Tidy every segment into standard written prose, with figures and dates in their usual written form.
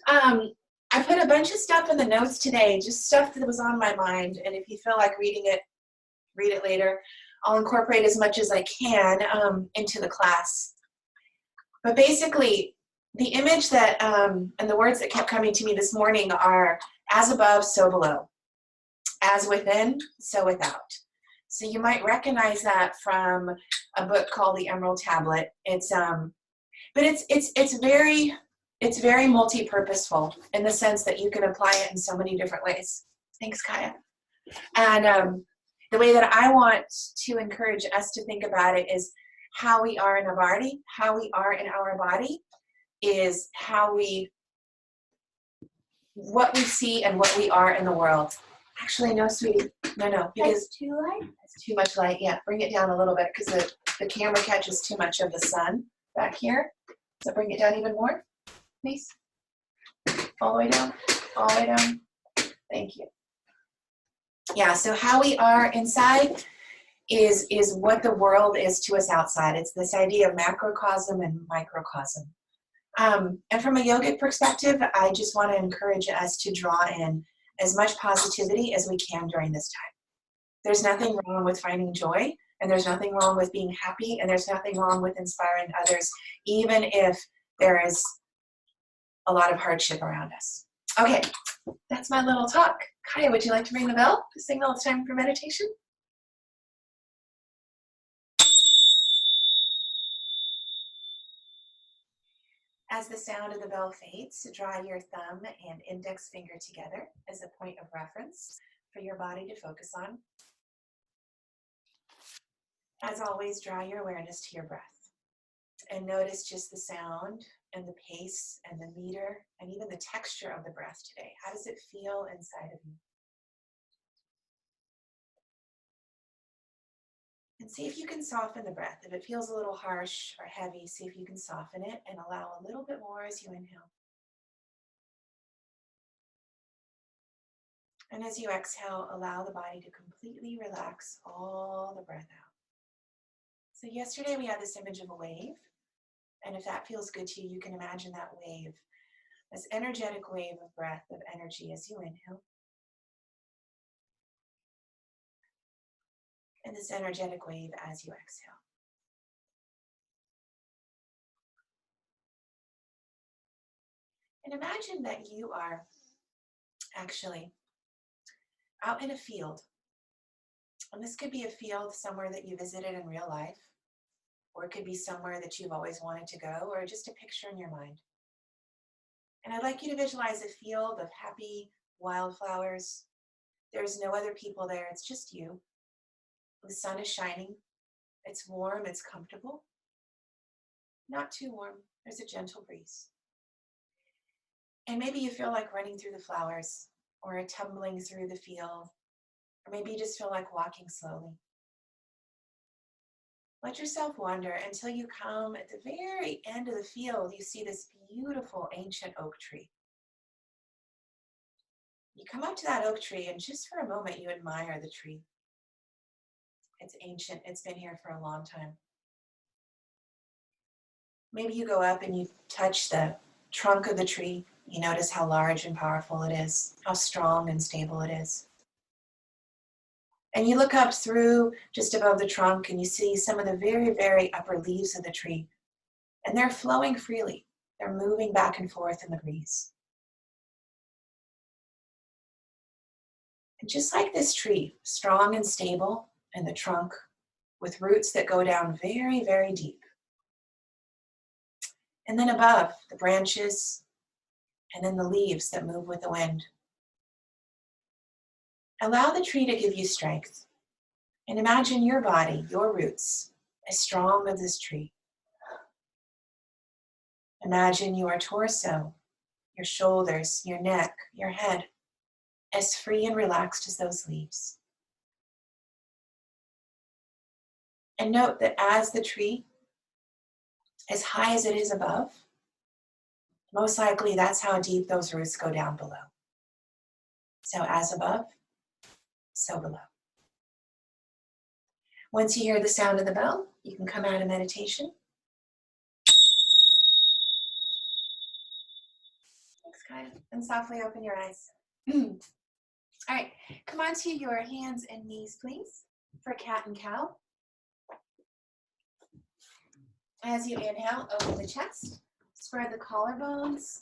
I put a bunch of stuff in the notes today, just stuff that was on my mind. And if you feel like reading it, read it later. I'll incorporate as much as I can into the class. But basically, the image that, and the words that kept coming to me this morning are as above, so below. As within, so without. So you might recognize that from a book called The Emerald Tablet. It's but it's very multi-purposeful in the sense that you can apply it in so many different ways. Thanks, Kaya. And the way that I want to encourage us to think about it is how we are in our body. How we are in our body is what we see and what we are in the world. Actually, no, sweetie. No, because it's too light. It's too much light. Yeah, bring it down a little bit because the camera catches too much of the sun back here. So bring it down even more, please. All the way down. All the way down. Thank you. Yeah, so how we are inside is what the world is to us outside. It's this idea of macrocosm and microcosm. And from a yogic perspective, I just want to encourage us to draw in as much positivity as we can during this time. There's nothing wrong with finding joy, and there's nothing wrong with being happy, and there's nothing wrong with inspiring others, even if there is a lot of hardship around us. Okay, that's my little talk. Kaya, would you like to ring the bell to signal it's time for meditation? As the sound of the bell fades, draw your thumb and index finger together as a point of reference for your body to focus on. As always, draw your awareness to your breath and notice just the sound and the pace and the meter and even the texture of the breath today. How does it feel inside of you? And see if you can soften the breath. If it feels a little harsh or heavy, see if you can soften it and allow a little bit more as you inhale. And as you exhale, allow the body to completely relax all the breath out. So yesterday we had this image of a wave. And if that feels good to you, you can imagine that wave, this energetic wave of breath, of energy as you inhale. And this energetic wave as you exhale. And imagine that you are actually out in a field. And this could be a field somewhere that you visited in real life, or it could be somewhere that you've always wanted to go, or just a picture in your mind. And I'd like you to visualize a field of happy wildflowers. There's no other people there, it's just you. The sun is shining. It's warm, it's comfortable. Not too warm, there's a gentle breeze. And maybe you feel like running through the flowers or tumbling through the field, or maybe you just feel like walking slowly. Let yourself wander until you come at the very end of the field. You see this beautiful ancient oak tree. You come up to that oak tree and just for a moment you admire the tree. It's ancient, it's been here for a long time. Maybe you go up and you touch the trunk of the tree. You notice how large and powerful it is, how strong and stable it is. And you look up through just above the trunk and you see some of the very, very upper leaves of the tree. And they're flowing freely. They're moving back and forth in the breeze. And just like this tree, strong and stable in the trunk, with roots that go down very, very deep. And then above, the branches, and then the leaves that move with the wind. Allow the tree to give you strength. And imagine your body, your roots, as strong as this tree. Imagine your torso, your shoulders, your neck, your head, as free and relaxed as those leaves. And note that as the tree, as high as it is above, most likely that's how deep those roots go down below. So as above, so below. Once you hear the sound of the bell, you can come out of meditation. Thanks, Good. And softly open your eyes. All right, come onto your hands and knees, please, for cat and cow. As you inhale, open the chest, spread the collarbones,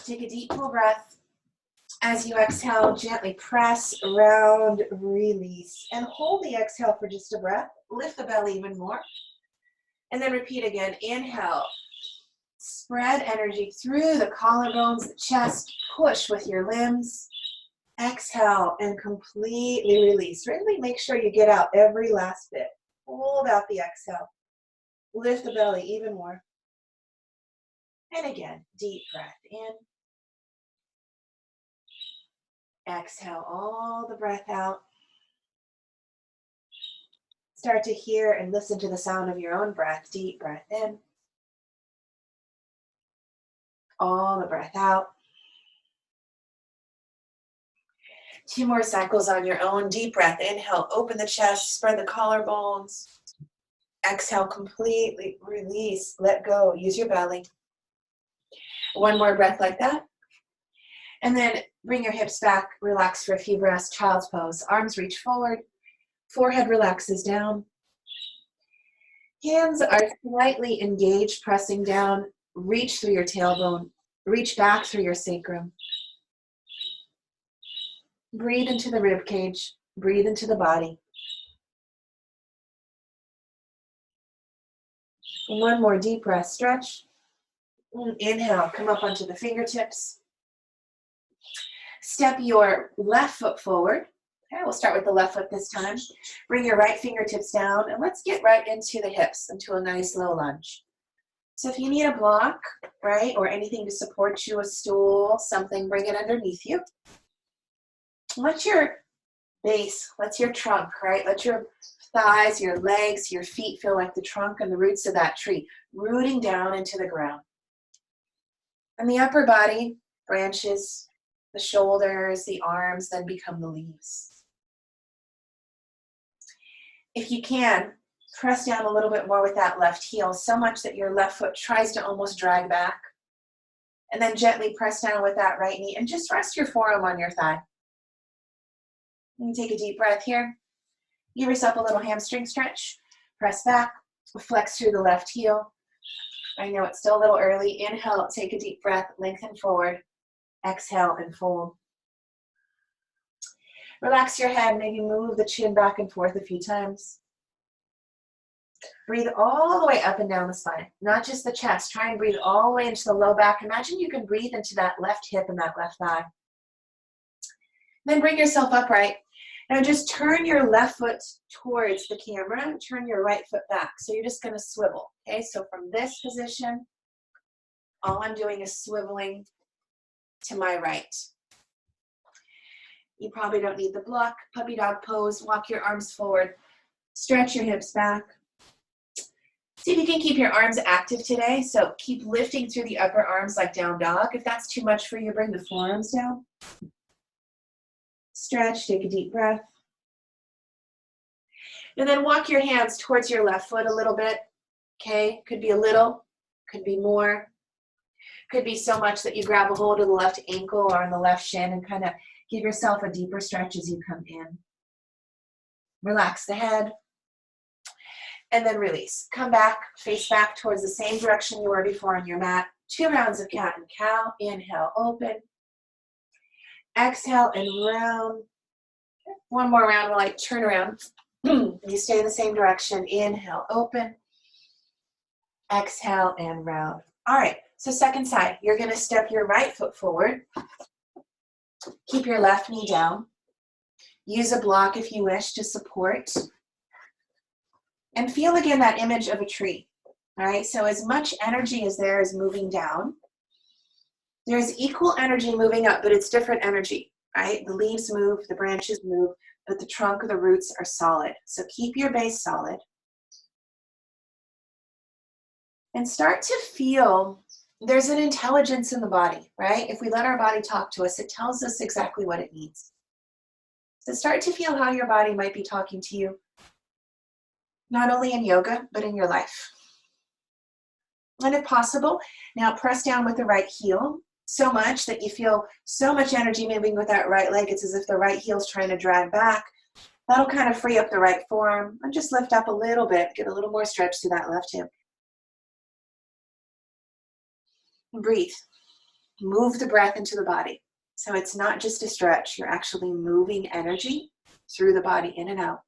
take a deep full breath. As you exhale, gently press, round, release, and hold the exhale for just a breath. Lift the belly even more, and then repeat again. Inhale, spread energy through the collarbones, the chest, push with your limbs. Exhale and completely release. Really make sure you get out every last bit. Hold out the exhale. Lift the belly even more. And again, deep breath in. Exhale all the breath out. Start to hear and listen to the sound of your own breath. Deep breath in. All the breath out. 2 more cycles on your own. Deep breath. Inhale, open the chest, spread the collarbones. Exhale, completely release, let go, use your belly. 1 more breath like that. And then bring your hips back, relax for a few breaths, child's pose. Arms reach forward, forehead relaxes down. Hands are slightly engaged, pressing down. Reach through your tailbone, reach back through your sacrum. Breathe into the rib cage, breathe into the body. 1 more deep breath, stretch. Inhale, come up onto the fingertips. Step your left foot forward. Okay, we'll start with the left foot this time. Bring your right fingertips down, and let's get right into the hips, into a nice low lunge. So if you need a block, right, or anything to support you, a stool, something, bring it underneath you. Let your base, let your trunk, right, let your thighs, your legs, your feet feel like the trunk and the roots of that tree, rooting down into the ground. And the upper body, branches, the shoulders, the arms, then become the leaves. If you can, press down a little bit more with that left heel, so much that your left foot tries to almost drag back. And then gently press down with that right knee and just rest your forearm on your thigh. You can take a deep breath here. Give yourself a little hamstring stretch. Press back, flex through the left heel. I know it's still a little early. Inhale, take a deep breath, lengthen forward. Exhale and fold. Relax your head, maybe move the chin back and forth a few times. Breathe all the way up and down the spine, not just the chest. Try and breathe all the way into the low back. Imagine you can breathe into that left hip and that left thigh. Then bring yourself upright. Now just turn your left foot towards the camera and turn your right foot back. So you're just going to swivel. Okay, so from this position, all I'm doing is swiveling to my right. You probably don't need the block. Puppy dog pose. Walk your arms forward. Stretch your hips back. See if you can keep your arms active today. So keep lifting through the upper arms like down dog. If that's too much for you, bring the forearms down. Stretch, take a deep breath. And then walk your hands towards your left foot a little bit. Okay, could be a little, could be more. Could be so much that you grab a hold of the left ankle or on the left shin and kind of give yourself a deeper stretch as you come in. Relax the head. And then release. Come back, face back towards the same direction you were before on your mat. 2 rounds of cat and cow. Inhale, open. Exhale and round. 1 more round while I turn around. You stay in the same direction. Inhale, open. Exhale and round. All right, so second side. You're going to step your right foot forward. Keep your left knee down. Use a block if you wish to support. And feel again that image of a tree. All right, so as much energy as there is moving down, there's equal energy moving up, but it's different energy, right? The leaves move, the branches move, but the trunk or the roots are solid. So keep your base solid. And start to feel there's an intelligence in the body, right? If we let our body talk to us, it tells us exactly what it needs. So start to feel how your body might be talking to you, not only in yoga, but in your life. And if possible, now press down with the right heel. so much that you feel so much energy moving with that right leg. It's as if the right heel's trying to drag back. That'll kind of free up the right forearm and just lift up a little bit, get a little more stretch to that left hip. And breathe. Move the breath into the body. So it's not just a stretch, you're actually moving energy through the body in and out.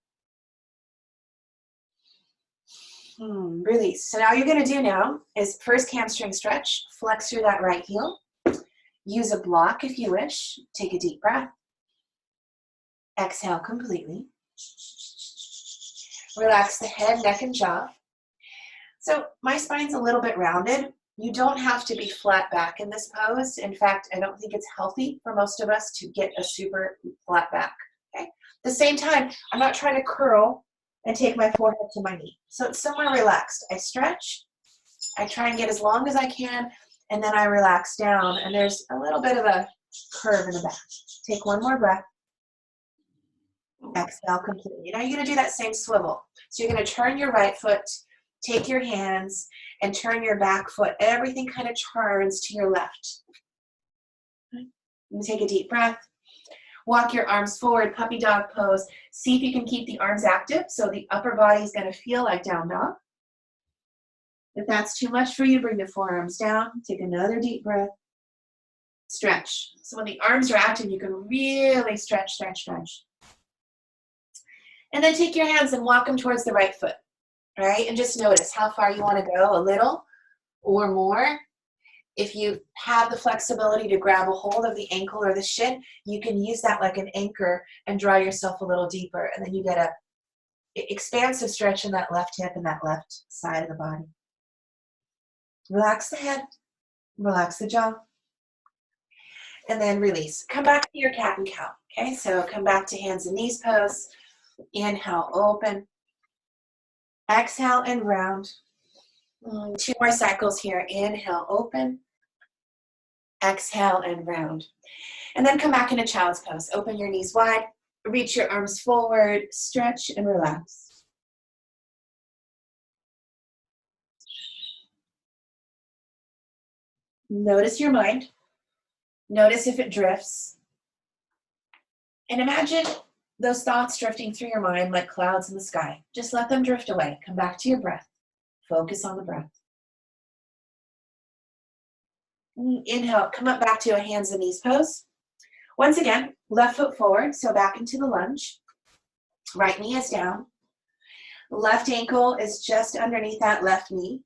Release. So now you're going to do now is first hamstring stretch, flex through that right heel. Use a block if you wish. Take a deep breath. Exhale completely. Relax the head, neck, and jaw. So my spine's a little bit rounded. You don't have to be flat back in this pose. In fact, I don't think it's healthy for most of us to get a super flat back. Okay. At the same time, I'm not trying to curl and take my forehead to my knee. So it's somewhere relaxed. I stretch. I try and get as long as I can, and then I relax down, and there's a little bit of a curve in the back. Take one more breath. Exhale completely. Now you're going to do that same swivel. So you're going to turn your right foot, take your hands, and turn your back foot. Everything kind of turns to your left. Take a deep breath. Walk your arms forward, puppy dog pose. See if you can keep the arms active so the upper body is going to feel like down dog. If that's too much for you, bring the forearms down. Take another deep breath. Stretch. So when the arms are active, you can really stretch, stretch, stretch. And then take your hands and walk them towards the right foot, right? And just notice how far you want to go, a little or more. If you have the flexibility to grab a hold of the ankle or the shin, you can use that like an anchor and draw yourself a little deeper. And then you get a expansive stretch in that left hip and that left side of the body. Relax the head, relax the jaw, and then release. Come back to your cat and cow, okay? So come back to hands and knees pose. Inhale, open. Exhale and round. 2 more cycles here. Inhale, open. Exhale and round. And then come back into child's pose. Open your knees wide. Reach your arms forward. Stretch and relax. Notice your mind. Notice if it drifts. And imagine those thoughts drifting through your mind like clouds in the sky. Just let them drift away. Come back to your breath. Focus on the breath. Inhale, come up back to a hands and knees pose. Once again, left foot forward, so back into the lunge. Right knee is down. Left ankle is just underneath that left knee.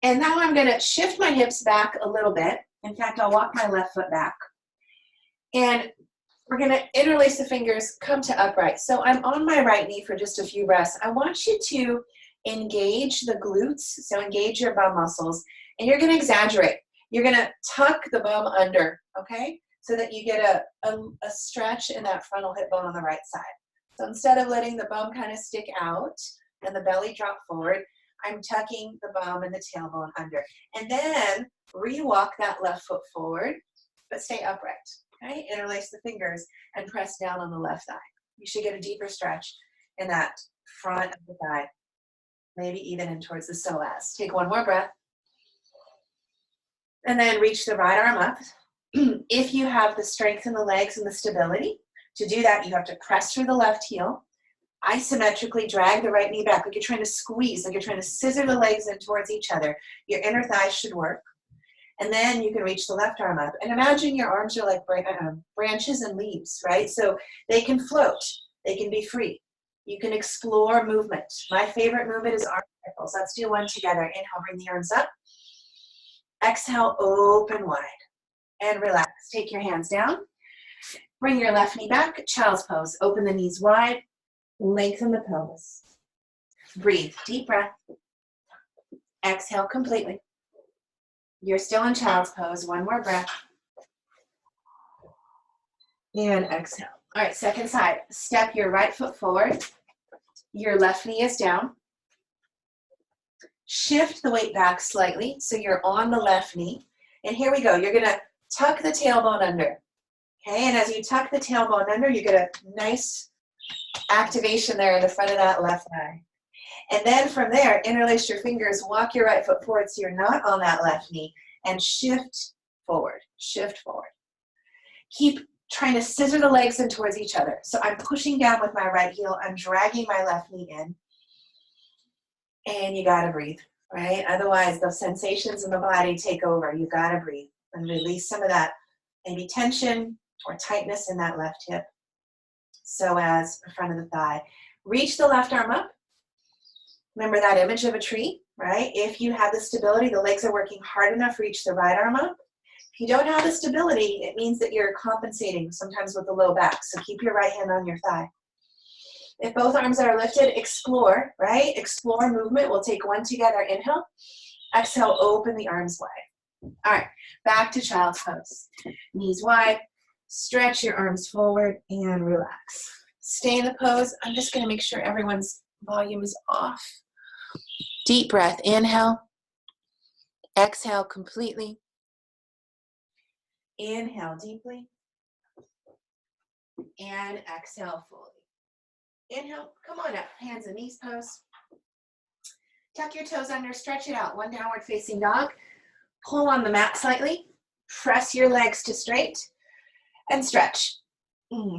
And now I'm going to shift my hips back a little bit. In fact, I'll walk my left foot back. And we're going to interlace the fingers, come to upright. So I'm on my right knee for just a few breaths. I want you to engage the glutes, so engage your bum muscles, and you're going to exaggerate. You're going to tuck the bum under, okay, so that you get a stretch in that frontal hip bone on the right side. So instead of letting the bum kind of stick out and the belly drop forward, I'm tucking the bum and the tailbone under. And then re-walk that left foot forward, but stay upright. Okay, interlace the fingers and press down on the left thigh. You should get a deeper stretch in that front of the thigh, maybe even in towards the psoas. Take one more breath. And then reach the right arm up. If you have the strength in the legs and the stability, to do that, you have to press through the left heel, isometrically drag the right knee back, like you're trying to squeeze, like you're trying to scissor the legs in towards each other. Your inner thighs should work. And then you can reach the left arm up. And imagine your arms are like branches and leaves, right? So they can float. They can be free. You can explore movement. My favorite movement is arm circles. Let's do one together. Inhale, bring the arms up. Exhale, open wide. And relax. Take your hands down. Bring your left knee back. Child's pose. Open the knees wide. Lengthen the pelvis. Breathe. Deep breath. Exhale completely. You're still in child's pose. One more breath. And exhale. All right, second side. Step your right foot forward. Your left knee is down. Shift the weight back slightly so you're on the left knee. And here we go. You're going to tuck the tailbone under. Okay, and as you tuck the tailbone under, you get a nice activation there in the front of that left thigh. And then from there, interlace your fingers, walk your right foot forward so you're not on that left knee, and shift forward, shift forward. Keep trying to scissor the legs in towards each other. So I'm pushing down with my right heel. I'm dragging my left knee in. And you gotta breathe, right? Otherwise, the sensations in the body take over. You gotta breathe and release some of that maybe tension or tightness in that left hip. So as the front of the thigh. Reach the left arm up. Remember that image of a tree, right? If you have the stability, the legs are working hard enough, reach the right arm up. If you don't have the stability, it means that you're compensating sometimes with the low back. So keep your right hand on your thigh. If both arms are lifted, explore, right? Explore movement. We'll take one together. Inhale. Exhale, open the arms wide. All right, back to child's pose. Knees wide. Stretch your arms forward and relax. Stay in the pose. I'm just going to make sure everyone's volume is off. Deep breath. Inhale. Exhale completely. Inhale deeply. And exhale fully. Inhale, come on up, hands and knees pose. Tuck your toes under, stretch it out. One downward facing dog. Pull on the mat slightly. Press your legs to straight and stretch.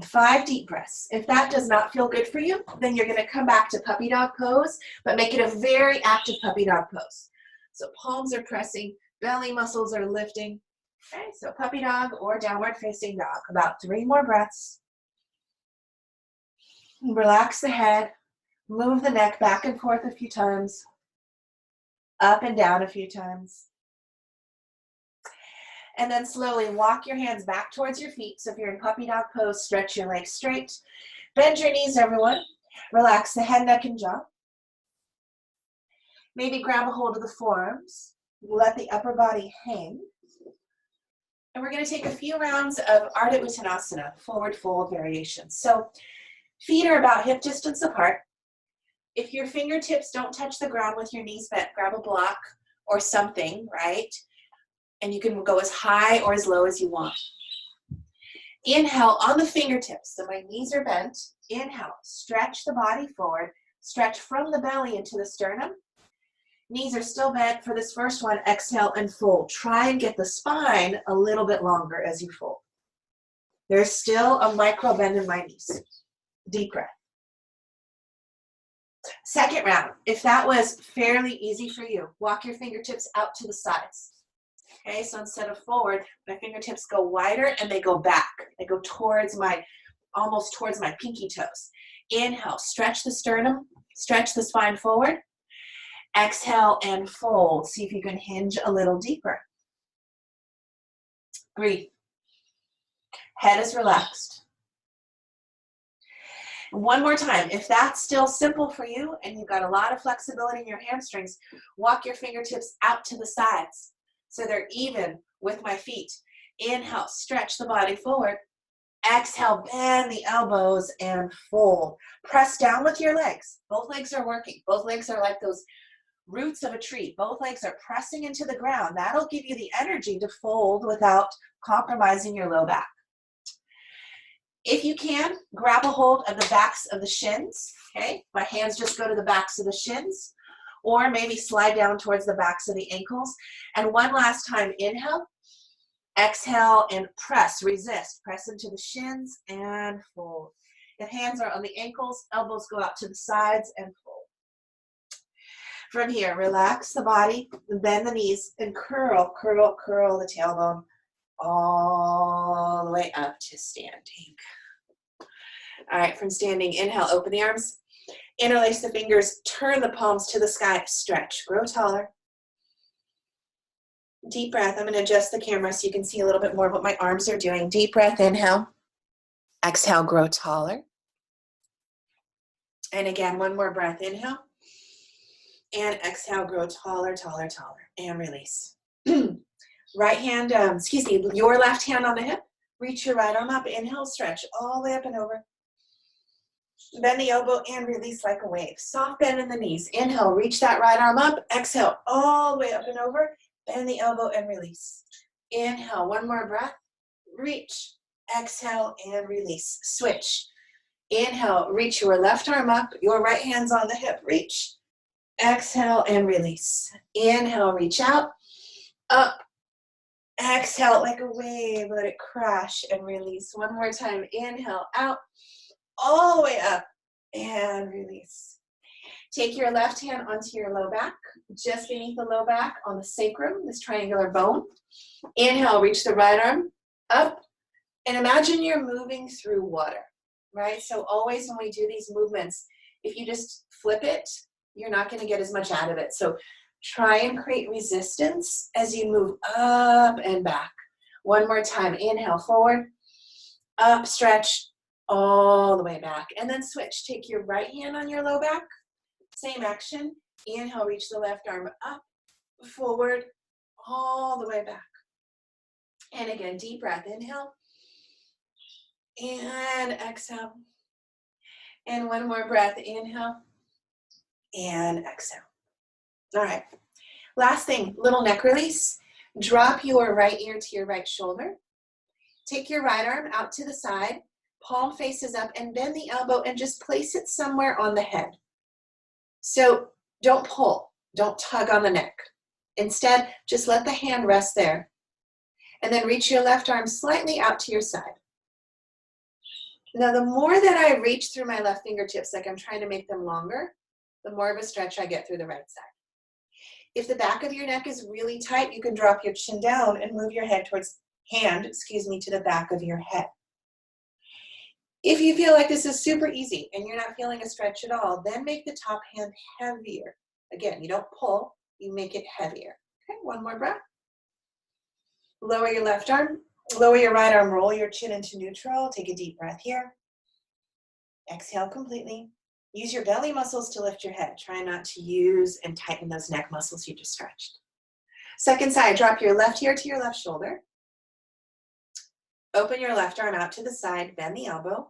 5 deep breaths. If that does not feel good for you, then you're gonna come back to puppy dog pose, but make it a very active puppy dog pose. So palms are pressing, belly muscles are lifting. Okay, so puppy dog or downward facing dog. About 3 more breaths. Relax the head, move the neck back and forth a few times, up and down a few times. And then slowly walk your hands back towards your feet. So if you're in puppy dog pose, stretch your legs straight. Bend your knees, everyone. Relax the head, neck, and jaw. Maybe grab a hold of the forearms. Let the upper body hang. And we're going to take a few rounds of Ardha Uttanasana, forward fold variations. So feet are about hip distance apart. If your fingertips don't touch the ground with your knees bent, grab a block or something, right? And you can go as high or as low as you want. Inhale on the fingertips. So my knees are bent. Inhale, stretch the body forward. Stretch from the belly into the sternum. Knees are still bent for this first one. Exhale and fold. Try and get the spine a little bit longer as you fold. There's still a micro bend in my knees. Deep breath. Second round, if that was fairly easy for you, walk your fingertips out to the sides. Okay, so instead of forward, my fingertips go wider and they go back. They go towards almost towards my pinky toes. Inhale, stretch the sternum, stretch the spine forward. Exhale and fold. See if you can hinge a little deeper. Breathe. Head is relaxed. One more time, if that's still simple for you and you've got a lot of flexibility in your hamstrings, walk your fingertips out to the sides so they're even with my feet. Inhale, stretch the body forward. Exhale, bend the elbows and fold. Press down with your legs. Both legs are working. Both legs are like those roots of a tree. Both legs are pressing into the ground. That'll give you the energy to fold without compromising your low back. If you can, grab a hold of the backs of the shins, okay? My hands just go to the backs of the shins, or maybe slide down towards the backs of the ankles. And one last time, inhale, exhale, and press, resist. Press into the shins and fold. If hands are on the ankles, elbows go out to the sides and fold. From here, relax the body, bend the knees, and curl, curl, curl the tailbone all the way up to standing. All right, from standing, inhale, open the arms, interlace the fingers, turn the palms to the sky, stretch, grow taller. Deep breath. I'm going to adjust the camera so you can see a little bit more of what my arms are doing. Deep breath, inhale. Exhale, grow taller. And again, one more breath, inhale. And exhale, grow taller, taller, taller. And release. Right hand, your left hand on the hip. Reach your right arm up. Inhale, stretch all the way up and over. Bend the elbow and release like a wave. Soft bend in the knees. Inhale, reach that right arm up. Exhale, all the way up and over. Bend the elbow and release. Inhale, one more breath. Reach. Exhale and release. Switch. Inhale, reach your left arm up. Your right hand's on the hip. Reach. Exhale and release. Inhale, reach out. Up. Exhale like a wave, let it crash and release. One more time, inhale out, all the way up, and release. Take your left hand onto your low back, just beneath the low back on the sacrum, this triangular bone. Inhale, reach the right arm up, and imagine you're moving through water, right? So always when we do these movements, if you just flip it, you're not going to get as much out of it. So try and create resistance as you move up and back. One more time, inhale forward, up, stretch, all the way back. And then switch, take your right hand on your low back, same action. Inhale, reach the left arm up, forward, all the way back. And again, deep breath, inhale, and exhale. And one more breath, inhale, and exhale. All right, last thing, little neck release. Drop your right ear to your right shoulder. Take your right arm out to the side, palm faces up, and bend the elbow and just place it somewhere on the head. So don't pull, don't tug on the neck. Instead, just let the hand rest there. And then reach your left arm slightly out to your side. Now, the more that I reach through my left fingertips, like I'm trying to make them longer, the more of a stretch I get through the right side. If the back of your neck is really tight, you can drop your chin down and move your head towards to the back of your head. If you feel like this is super easy and you're not feeling a stretch at all, then make the top hand heavier. Again, you don't pull, you make it heavier. Okay, one more breath. Lower your left arm, lower your right arm, roll your chin into neutral. Take a deep breath here. Exhale completely. Use your belly muscles to lift your head. Try not to use and tighten those neck muscles you just stretched. Second side, drop your left ear to your left shoulder. Open your left arm out to the side, bend the elbow,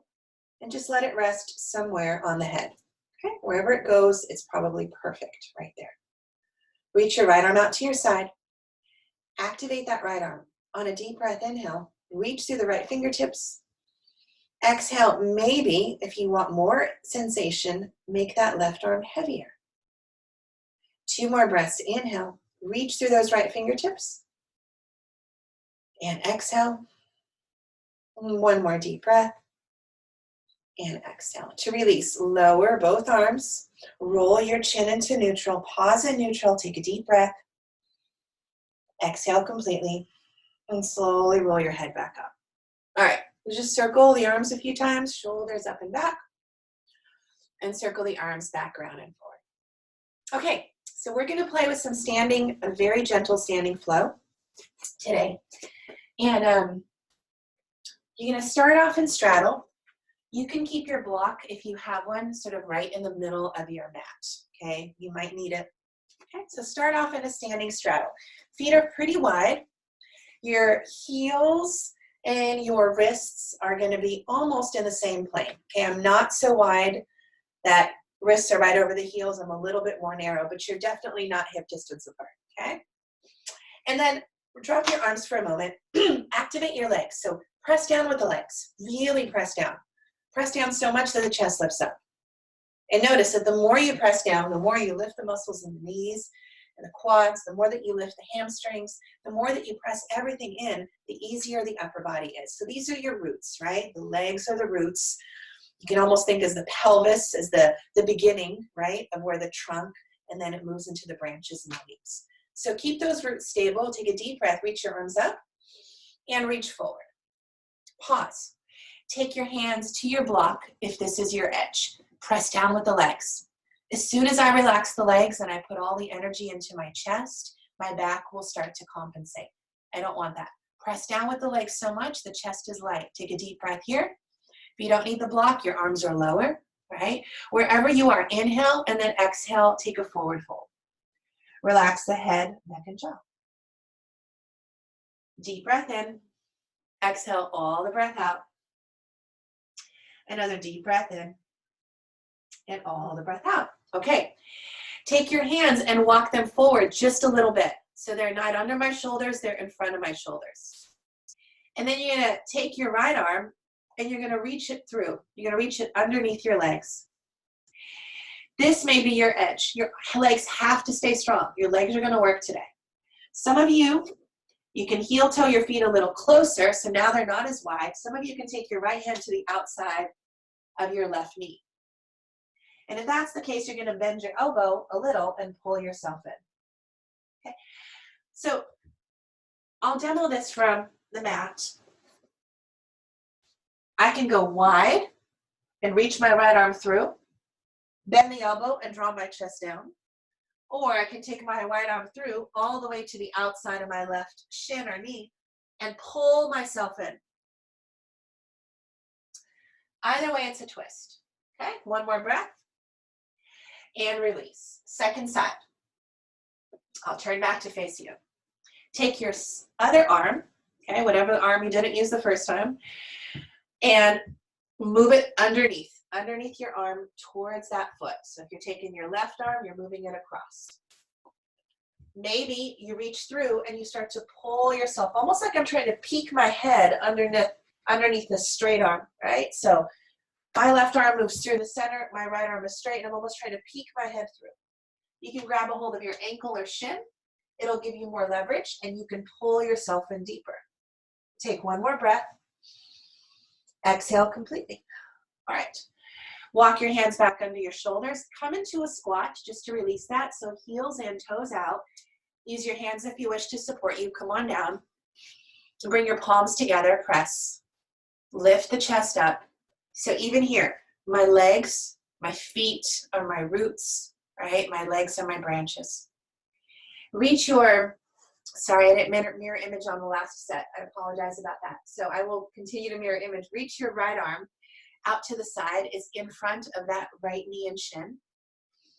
and just let it rest somewhere on the head. Okay, wherever it goes, it's probably perfect right there. Reach your right arm out to your side. Activate that right arm. On a deep breath, inhale, reach through the right fingertips. Exhale, maybe if you want more sensation, make that left arm heavier. 2 more breaths. Inhale, reach through those right fingertips. And exhale. 1 more deep breath. And exhale. To release, lower both arms. Roll your chin into neutral. Pause in neutral. Take a deep breath. Exhale completely. And slowly roll your head back up. All right. Just circle the arms a few times. Shoulders up and back. And circle the arms back, around, and forward. Okay. So we're going to play with some standing, a very gentle standing flow today. And you're going to start off in straddle. You can keep your block, if you have one, sort of right in the middle of your mat, okay? You might need it. Okay, so start off in a standing straddle. Feet are pretty wide. Your heels and your wrists are going to be almost in the same plane, okay? I'm not so wide that wrists are right over the heels. I'm a little bit more narrow, but you're definitely not hip distance apart, okay? And then drop your arms for a moment. Activate your legs. So press down with the legs. Really press down. Press down so much that the chest lifts up. And notice that the more you press down, the more you lift the muscles in the knees and the quads, the more that you lift the hamstrings, the more that you press everything in, the easier the upper body is. So these are your roots, right? The legs are the roots. You can almost think as the pelvis as the beginning, right, of where the trunk, and then it moves into the branches and the leaves. So keep those roots stable. Take a deep breath. Reach your arms up and reach forward. Pause. Take your hands to your block if this is your edge. Press down with the legs. As soon as I relax the legs and I put all the energy into my chest, my back will start to compensate. I don't want that. Press down with the legs so much the chest is light. Take a deep breath here. If you don't need the block, your arms are lower, right? Wherever you are, inhale and then exhale, take a forward fold. Relax the head, neck, and jaw. Deep breath in. Exhale all the breath out. Another deep breath in. And all the breath out. Okay. Take your hands and walk them forward just a little bit. So they're not under my shoulders, they're in front of my shoulders. And then you're going to take your right arm and you're going to reach it through. You're going to reach it underneath your legs. This may be your edge. Your legs have to stay strong. Your legs are going to work today. Some of you, You can heel toe your feet a little closer, so now they're not as wide. Some of you can take your right hand to the outside of your left knee. And if that's the case, you're going to bend your elbow a little and pull yourself in. Okay. So I'll demo this from the mat. I can go wide and reach my right arm through, bend the elbow and draw my chest down. Or I can take my right arm through all the way to the outside of my left shin or knee and pull myself in. Either way, it's a twist. Okay, one more breath and release. Second side. I'll turn back to face you. Take your other arm, okay, whatever arm you didn't use the first time, and move it underneath your arm towards that foot. So if you're taking your left arm, you're moving it across. Maybe you reach through and you start to pull yourself, almost like I'm trying to peek my head underneath the straight arm, right? So my left arm moves through the center, my right arm is straight, and I'm almost trying to peek my head through. You can grab a hold of your ankle or shin. It'll give you more leverage, and you can pull yourself in deeper. Take one more breath. Exhale completely. All right. Walk your hands back under your shoulders. Come into a squat just to release that. So heels in, toes out. Use your hands if you wish to support you. Come on down. Bring your palms together. Press. Lift the chest up. So even here, my legs, my feet are my roots, right? My legs are my branches. Reach your, sorry, I didn't mirror image on the last set. I apologize about that. So I will continue to mirror image. Reach your right arm out to the side, is in front of that right knee and shin.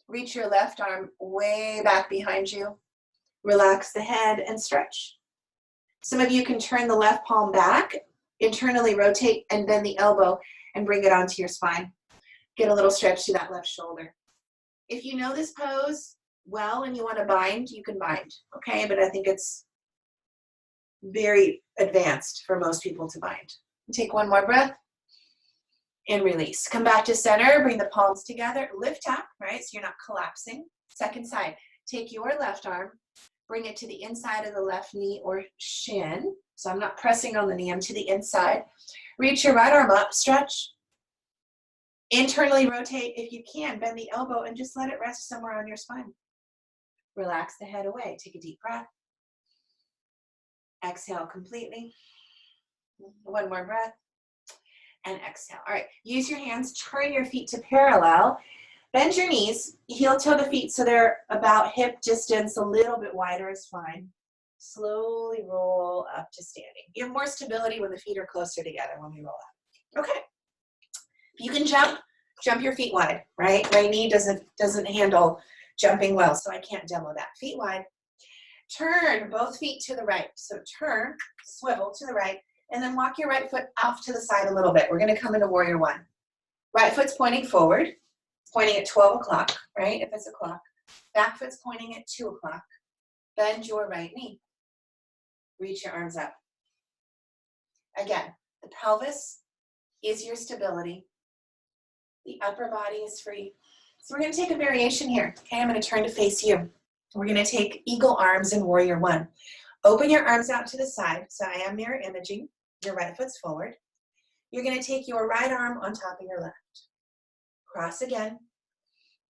Reach your left arm way back behind you. Relax the head and stretch. Some of you can turn the left palm back, internally rotate and bend the elbow and bring it onto your spine. Get a little stretch to that left shoulder. If you know this pose well and you want to bind, you can bind, okay? But I think it's very advanced for most people to bind. Take one more breath and release. Come back to center, bring the palms together, lift tap, right? So you're not collapsing. Second side, take your left arm, bring it to the inside of the left knee or shin. So I'm not pressing on the knee, I'm to the inside. Reach your right arm up, stretch. Internally rotate if you can, bend the elbow and just let it rest somewhere on your spine. Relax the head away, take a deep breath. Exhale completely. One more breath. And exhale. All right, use your hands, turn your feet to parallel. Bend your knees, heel toe the feet so they're about hip distance, a little bit wider is fine. Slowly roll up to standing. You have more stability when the feet are closer together when we roll up. Okay. You can jump your feet wide, right? My knee doesn't handle jumping well, so I can't demo that. Feet wide. Turn both feet to the right. So turn, swivel to the right, and then walk your right foot off to the side a little bit. We're going to come into warrior one. Right foot's pointing forward, pointing at 12 o'clock, right? If it's a clock. Back foot's pointing at 2 o'clock. Bend your right knee. Reach your arms up. Again, the pelvis is your stability. The upper body is free. So we're going to take a variation here. Okay, I'm going to turn to face you. We're going to take eagle arms in warrior one. Open your arms out to the side. So I am mirror imaging. Your right foot's forward. You're going to take your right arm on top of your left. Cross again.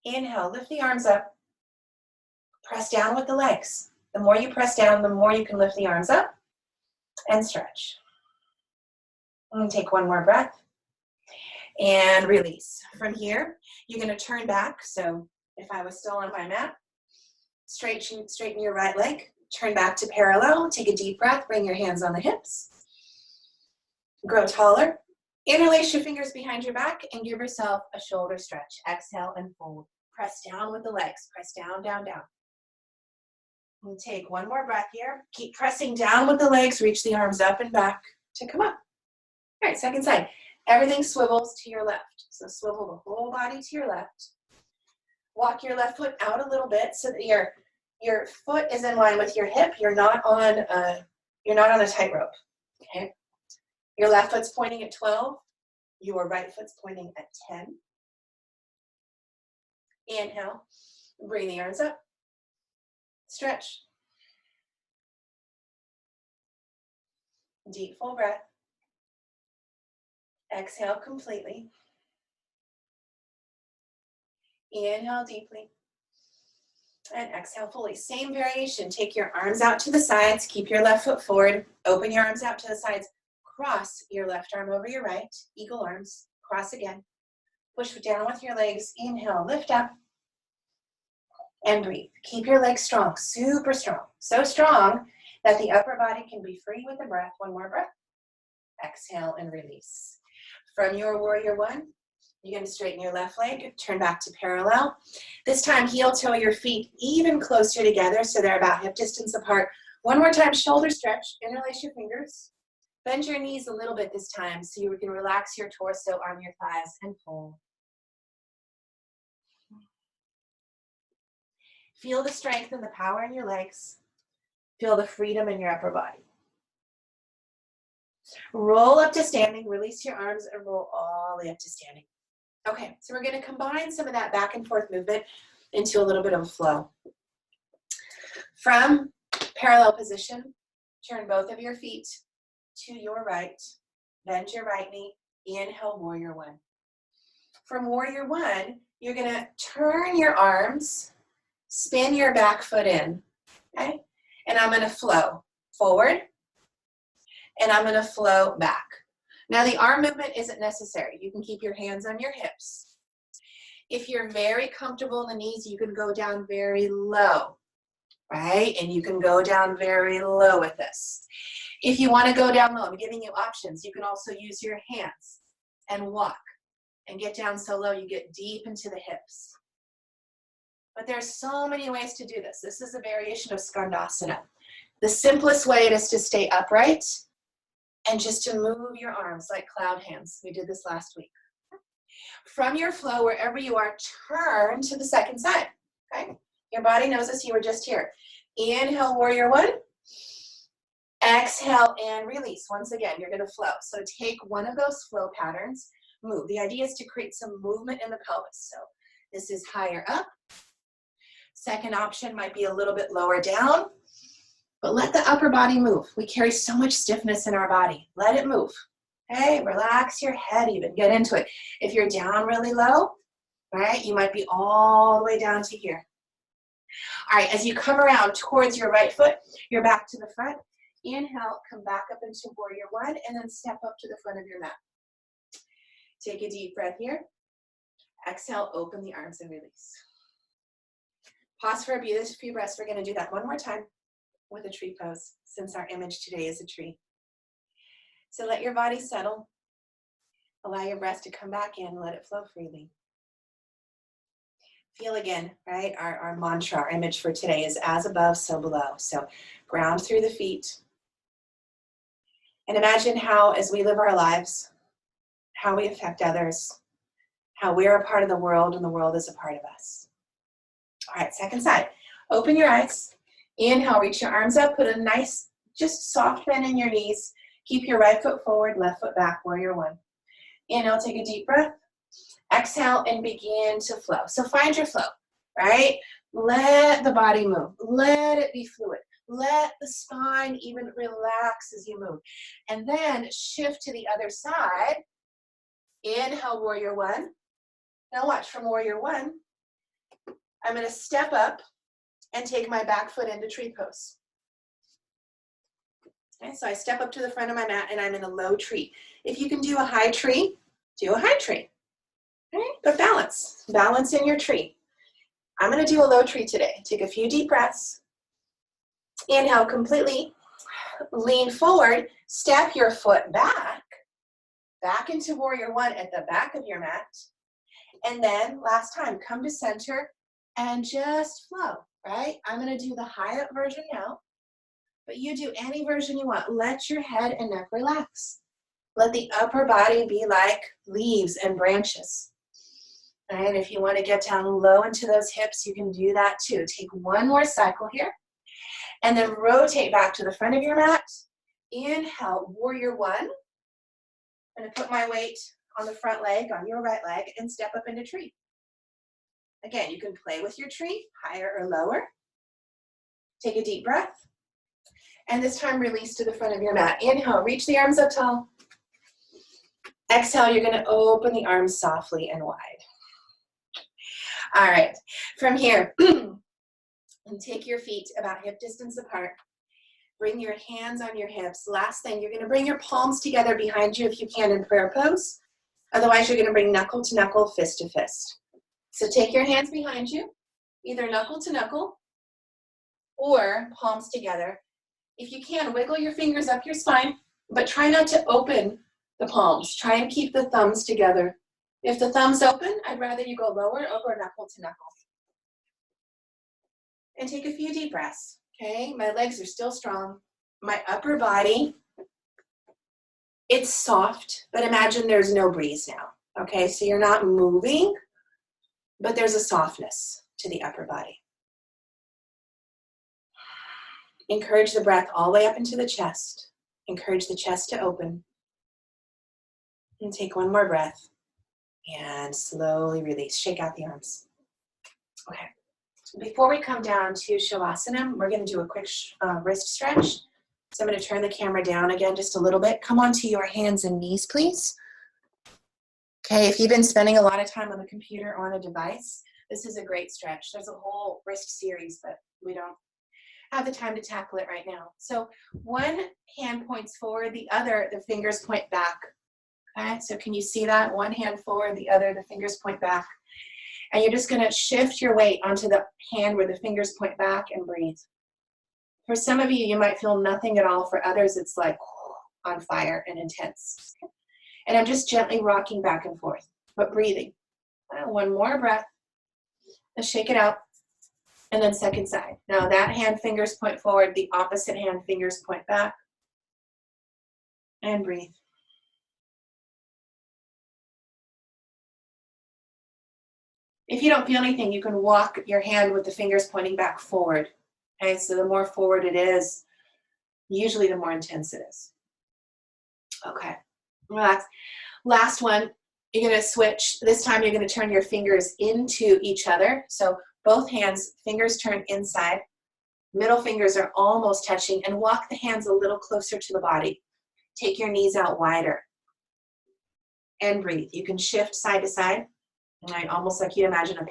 Inhale, lift the arms up. Press down with the legs. The more you press down, the more you can lift the arms up and stretch. And take one more breath and release. From here, you're going to turn back. So if I was still on my mat, straighten your right leg, turn back to parallel, take a deep breath, bring your hands on the hips. Grow taller. Interlace your fingers behind your back and give yourself a shoulder stretch. Exhale and fold. Press down with the legs. Press down, down, down. And take one more breath here. Keep pressing down with the legs. Reach the arms up and back to come up. All right, second side. Everything swivels to your left. So swivel the whole body to your left. Walk your left foot out a little bit so that your foot is in line with your hip. You're not on a tightrope. Okay. Your left foot's pointing at 12. Your right foot's pointing at 10. Inhale. Bring the arms up. Stretch. Deep full breath. Exhale completely. Inhale deeply. And exhale fully. Same variation. Take your arms out to the sides. Keep your left foot forward. Open your arms out to the sides. Cross your left arm over your right. Eagle arms. Cross again. Push down with your legs. Inhale, lift up. And breathe. Keep your legs strong, super strong. So strong that the upper body can be free with the breath. One more breath. Exhale and release. From your warrior one, you're going to straighten your left leg, turn back to parallel. This time, heel toe your feet even closer together so they're about hip distance apart. One more time, shoulder stretch, interlace your fingers. Bend your knees a little bit this time so you can relax your torso on your thighs and pull. Feel the strength and the power in your legs. Feel the freedom in your upper body. Roll up to standing, release your arms and roll all the way up to standing. Okay, so we're going to combine some of that back and forth movement into a little bit of a flow. From parallel position, turn both of your feet to your right, bend your right knee, inhale, warrior one. From warrior one, you're going to turn your arms, spin your back foot in, okay? And I'm going to flow forward, and I'm going to flow back. Now, the arm movement isn't necessary. You can keep your hands on your hips. If you're very comfortable in the knees, you can go down very low, right? And you can go down very low with this. If you want to go down low, I'm giving you options. You can also use your hands and walk and get down so low you get deep into the hips. But there's so many ways to do this. This is a variation of Skandasana. The simplest way is to stay upright and just to move your arms like cloud hands. We did this last week. From your flow, wherever you are, turn to the second side, okay? Your body knows this, you were just here. Inhale, warrior one. Exhale and release. Once again, you're gonna flow. So take one of those flow patterns, move. The idea is to create some movement in the pelvis. So this is higher up. Second option might be a little bit lower down. But let the upper body move. We carry so much stiffness in our body. Let it move. Okay, relax your head even, get into it. If you're down really low, right, you might be all the way down to here. All right, as you come around towards your right foot, you're back to the front. Inhale, come back up into warrior one, and then step up to the front of your mat. Take a deep breath here. Exhale, open the arms and release. Pause for a few breaths. We're gonna do that one more time with a tree pose, since our image today is a tree. So let your body settle. Allow your breath to come back in, let it flow freely. Feel again, right? Our mantra, our image for today is as above, so below. So ground through the feet. And imagine how, as we live our lives, how we affect others, how we're a part of the world and the world is a part of us. All right, second side. Open your eyes. Inhale, reach your arms up, put a nice, just soft bend in your knees. Keep your right foot forward, left foot back, warrior one. Inhale, take a deep breath. Exhale and begin to flow. So find your flow, right? Let the body move. Let it be fluid. Let the spine even relax as you move. And then shift to the other side. Inhale, warrior one. Now watch, from warrior one, I'm going to step up and take my back foot into tree pose. Okay, so I step up to the front of my mat and I'm in a low tree. If you can do a high tree, do a high tree. Okay, but balance. Balance in your tree. I'm going to do a low tree today. Take a few deep breaths. Inhale completely. Lean forward. Step your foot back into warrior one at the back of your mat. And then last time, come to center and just flow, right? I'm going to do the high up version now, but you do any version you want. Let your head and neck relax. Let the upper body be like leaves and branches. And if you want to get down low into those hips, you can do that too. Take one more cycle here, and then rotate back to the front of your mat. Inhale, warrior one. I'm going to put my weight on the front leg, on your right leg, and step up into tree. Again, you can play with your tree, higher or lower. Take a deep breath. And this time, release to the front of your mat. Inhale, reach the arms up tall. Exhale, you're going to open the arms softly and wide. All right, from here, and take your feet about hip distance apart. Bring your hands on your hips. Last thing, you're going to bring your palms together behind you if you can in prayer pose. Otherwise, you're going to bring knuckle to knuckle, fist to fist. So take your hands behind you, either knuckle to knuckle or palms together. If you can, wiggle your fingers up your spine, but try not to open the palms. Try and keep the thumbs together. If the thumbs open, I'd rather you go lower or go knuckle to knuckle. And take a few deep breaths, okay? My legs are still strong. My upper body, it's soft, but imagine there's no breeze now, okay? So you're not moving, but there's a softness to the upper body. Encourage the breath all the way up into the chest. Encourage the chest to open. And take one more breath. And slowly release. Shake out the arms. Okay. Before we come down to Shavasana, we're going to do a quick wrist stretch. So I'm going to turn the camera down again just a little bit. Come onto your hands and knees, please. Okay, if you've been spending a lot of time on the computer or on a device, this is a great stretch. There's a whole wrist series, but we don't have the time to tackle it right now. So one hand points forward, the other, the fingers point back. Okay, so can you see that? One hand forward, the other, the fingers point back. And you're just going to shift your weight onto the hand where the fingers point back and breathe. For some of you, you might feel nothing at all. For others, it's like on fire and intense. And I'm just gently rocking back and forth, but breathing. One more breath. Let's shake it out. And then second side. Now that hand fingers point forward, the opposite hand fingers point back. And breathe. If you don't feel anything, you can walk your hand with the fingers pointing back forward. Okay, so the more forward it is, usually the more intense it is. Okay, relax. Last one, you're going to switch. This time you're going to turn your fingers into each other. So both hands, fingers turn inside. Middle fingers are almost touching, and walk the hands a little closer to the body. Take your knees out wider. And breathe. You can shift side to side. And I almost like you to imagine a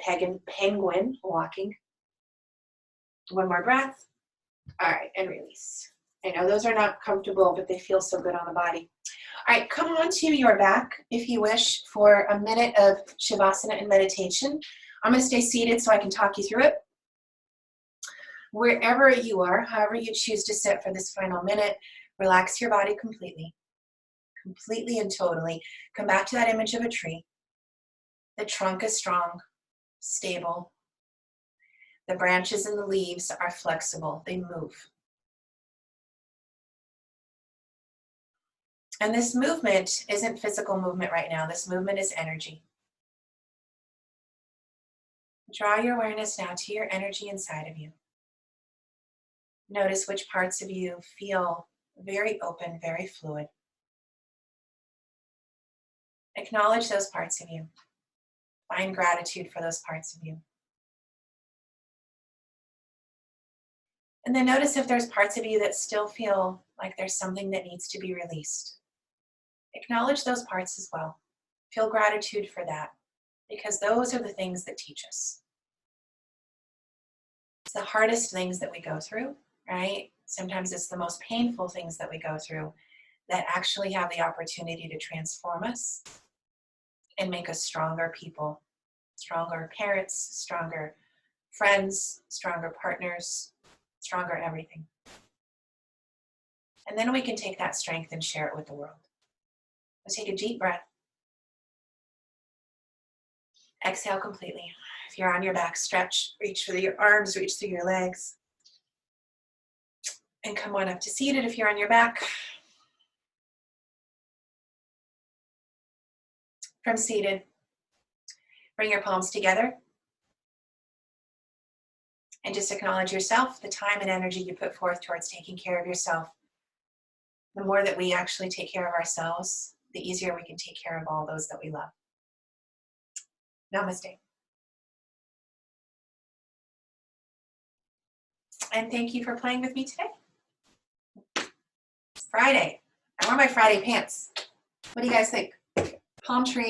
penguin walking. One more breath. All right, and release. I know those are not comfortable, but they feel so good on the body. All right, come on to your back, if you wish, for a minute of Shavasana and meditation. I'm going to stay seated so I can talk you through it. Wherever you are, however you choose to sit for this final minute, relax your body completely. Completely and totally. Come back to that image of a tree. The trunk is strong, stable. The branches and the leaves are flexible. They move. And this movement isn't physical movement right now. This movement is energy. Draw your awareness now to your energy inside of you. Notice which parts of you feel very open, very fluid. Acknowledge those parts of you. Find gratitude for those parts of you. And then notice if there's parts of you that still feel like there's something that needs to be released. Acknowledge those parts as well. Feel gratitude for that, because those are the things that teach us. It's the hardest things that we go through, right? Sometimes it's the most painful things that we go through that actually have the opportunity to transform us and make us stronger people, stronger parents, stronger friends, stronger partners, stronger everything. And then we can take that strength and share it with the world. So take a deep breath. Exhale completely. If you're on your back, stretch, reach through your arms, reach through your legs. And come on up to seated if you're on your back. From seated, bring your palms together. And just acknowledge yourself, the time and energy you put forth towards taking care of yourself. The more that we actually take care of ourselves, the easier we can take care of all those that we love. Namaste. And thank you for playing with me today. Friday. I wear my Friday pants. What do you guys think? Palm tree.